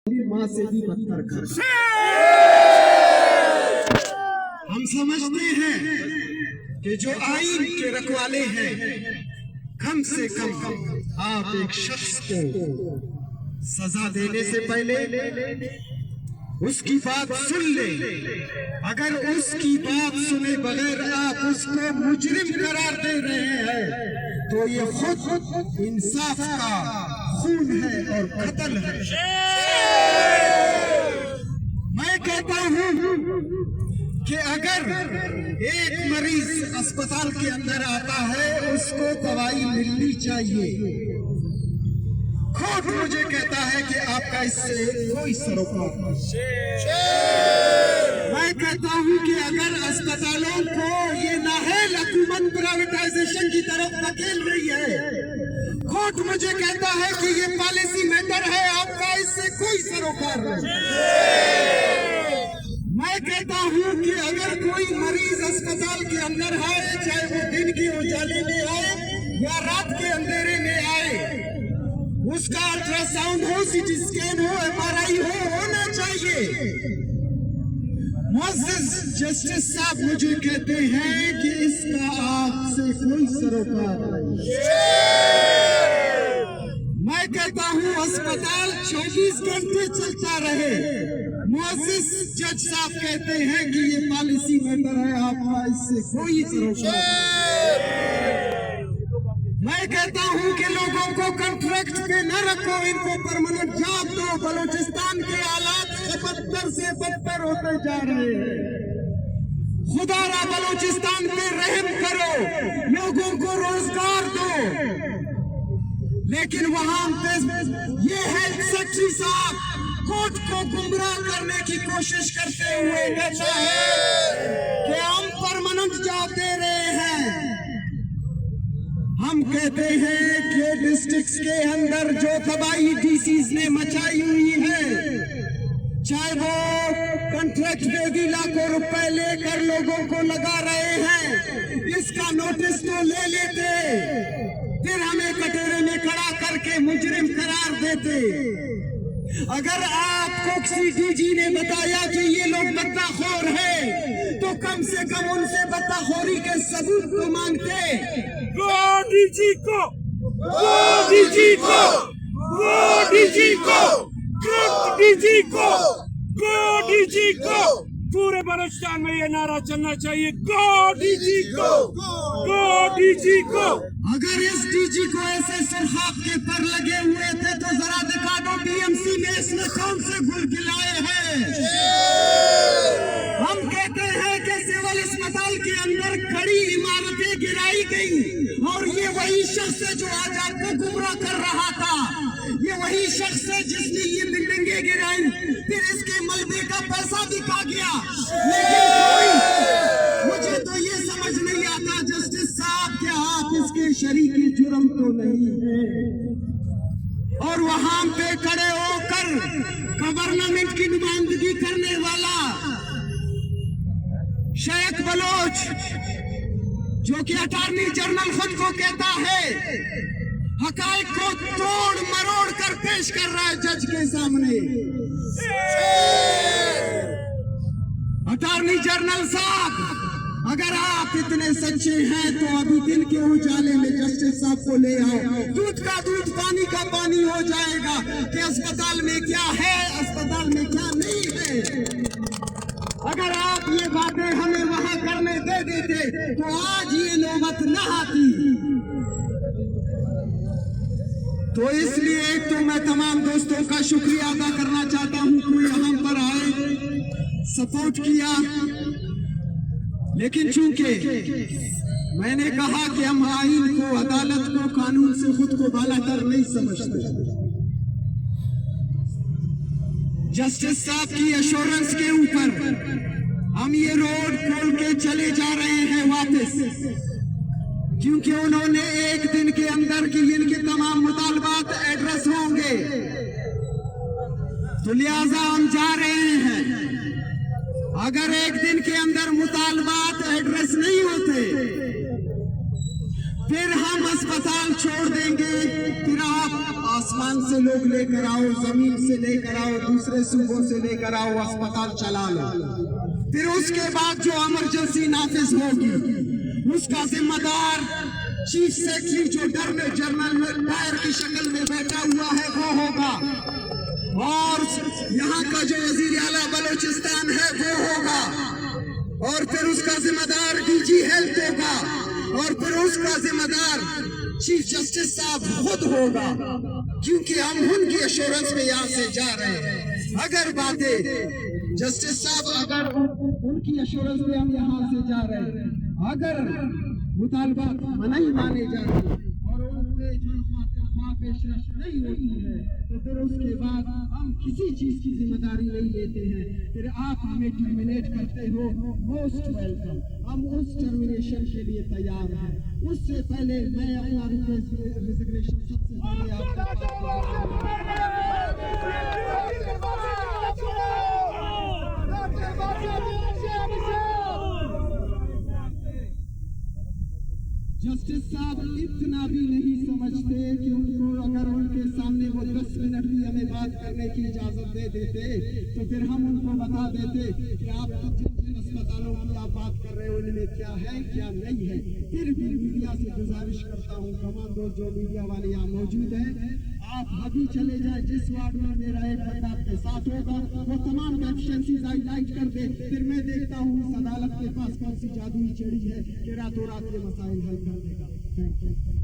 माँ से भी बदतर कर। हम समझते हैं कि जो आइन के रखवाले हैं, कम से कम आप एक शख्स को सजा देने से पहले उसकी बात सुन ले। अगर उसकी बात सुने बगैर आप उसको मुजरिम करार दे रहे हैं तो ये खुद इंसाफ का खून है और कत्ल है। मैं कहता हूं कि अगर एक मरीज अस्पताल के अंदर आता है उसको दवाई मिलनी चाहिए। कोर्ट मुझे कहता है कि आपका इससे कोई सरोकार नहीं। मैं कहता हूं कि अगर अस्पतालों को ये नाहल हुकूमत प्राइवेटाइजेशन की तरफ धकेल रही है, कोर्ट मुझे कहता है कि ये पॉलिसी मैटर है, आपका इससे कोई सरोकार नहीं। मैं कहता हूं कि अगर कोई मरीज अस्पताल के अंदर आए, चाहे वो दिन के उजाले में आए या रात के अंधेरे में आए, उसका अल्ट्रासाउंड हो, सीटी स्कैन हो, एमआरआई हो, होना चाहिए। मुअज़्ज़िज़ जस्टिस साहब मुझे कहते हैं कि इसका आपसे कोई सरोकार नहीं। मैं कहता हूं अस्पताल 24 घंटे चलता रहे। मुअज़्ज़िज़ जज साहब कहते हैं कि ये पॉलिसी मैटर है, आपका इससे कोई सरोकार नहीं। मैं कहता हूं कि लोगों को कॉन्ट्रैक्ट पे न रखो, इनको परमानेंट जॉब दो। बलूचिस्तान के हालात बदतर से बदतर होते जा रहे हैं। खुदारा बलूचिस्तान पे रहम करो, लोगों को रोजगार दो। लेकिन वहां पे ये हेल्थ सेक्रेटरी साहब कोर्ट को गुमराह करने की कोशिश करते हुए कहता है कि हम परमानेंट जॉब दे रहे हैं। हम कहते हैं कि डिस्ट्रिक्ट्स के अंदर जो तबाही डीसीज ने मचाई हुई है, चाहे वो कॉन्ट्रैक्ट पे भी लाखों रुपए लेकर लोगों को लगा रहे हैं, इसका नोटिस तो ले लेते, फिर हमें कटोरे में खड़ा करके मुजरिम करार देते। अगर आपको किसी डीजी ने बताया कि ये लोग बदताखोर हैं, तो कम से कम उनसे बदताखोरी के सबूत को मांगते। वो डीजी को, वो डीजी को, वो डीजी को, डीजी को, गो डीजी को। पूरे बलूचिस्तान में ये नारा चलना चाहिए, गो डीजी को, गो डीजी को। अगर इस डीजी को ऐसे सुरखाब के पर लगे हुए थे तो जरा दिखा दो बीएमसी में इसने कौन से गुल खिलाए हैं। हम कहते हैं कि सिविल अस्पताल के अंदर खड़ी इमारतें गिराई गई और ये वही शख्स है जो आज आपको गुमराह कर रहा था। ये वही शख्स है जिसने ये बिल्डिंगें गिराई, फिर इसके मलबे का पैसा भी खा गया। लेकिन मुझे तो ये समझ नहीं आता जस्टिस साहब कि आप इसके शरीकी जुर्म तो नहीं है, और वहां पे खड़े होकर गवर्नमेंट की नुमाइंदगी करने वाला शेख बलोच, जो कि अटॉर्नी जनरल खुद को कहता है, हकायक को तोड़ मरोड़ कर पेश कर रहा है जज के सामने। अटॉर्नी जनरल साहब, अगर आप इतने सच्चे हैं तो अभी दिन के उजाले में जस्टिस साहब को ले आओ। दूध का दूध, पानी का पानी हो जाएगा कि अस्पताल में क्या है, अस्पताल में क्या नहीं है। अगर आप ये बातें हमें वहां करने दे देते तो आज ये नौबत न आती। तो इसलिए एक तो मैं तमाम दोस्तों का शुक्रिया अदा करना चाहता हूं कि यहाँ पर आए, सपोर्ट किया। लेकिन चूंकि मैंने कहा कि हम आइन को, अदालत को, कानून से खुद को बालातर नहीं समझते, जस्टिस साहब की एश्योरेंस के ऊपर हम ये रोड खोल के चले जा रहे हैं वापस, क्योंकि उन्होंने एक दिन के अंदर की इनके तमाम मुतालबात एड्रेस होंगे, तो लिहाजा हम जा रहे हैं। अगर एक दिन के अंदर मुतालबात एड्रेस नहीं होते, फिर हम अस्पताल छोड़ देंगे, फिर आप आसमान से लोग लेकर आओ, जमीन से लेकर आओ, दूसरे सूबों से लेकर आओ, अस्पताल चला लो। फिर उसके बाद जो इमरजेंसी नाफिज होगी उसका जिम्मेदार चीफ सेक्रेटरी जो जनरल डायर की शक्ल में बैठा हुआ है वो होगा, और यहाँ का जो वजीर आला बलोचिस्तान है वो होगा, और फिर उसका जिम्मेदार डीजी हेल्थ होगा, और फिर उसका जिम्मेदार चीफ जस्टिस साहब खुद होगा, क्योंकि हम उनकी एश्योरेंस में यहाँ से जा रहे हैं। अगर बातें जस्टिस साहब, अगर उनकी एश्योरेंस में हम यहाँ से जा रहे हैं, अगर मुतालबा नहीं माने जा रहे और उनके पेशरफ नहीं होती है, तो फिर उसके बाद हम किसी चीज की जिम्मेदारी नहीं लेते हैं। फिर आप हमें टर्मिनेट करते हो, मोस्ट वेलकम, हम उस टर्मिनेशन के लिए तैयार हैं। उससे पहले मैं अपना रिजिग्नेशन सबसे पहले जस्टिस साहब इतना भी नहीं समझते कि उनको अगर उनके सामने वो 10 मिनट भी हमें बात करने की इजाजत दे देते तो फिर हम उनको बता देते कि आप जिन अस्पतालों की आप बात कर रहे हो उनमें क्या है क्या नहीं है। फिर भी मीडिया से गुजारिश करता हूँ, कमांडो जो मीडिया वाले यहाँ मौजूद हैं, आप अभी चले जाए, जिस वार्ड में मेरा एक बंदा आपके साथ होगा वो तमाम डेफिशिएंसीज हाईलाइट कर दे, फिर मैं देखता हूँ इस अदालत के पास कौन सी जादुई चढ़ी है कि रातों रात के मसाइल हल कर देगा। Thank you.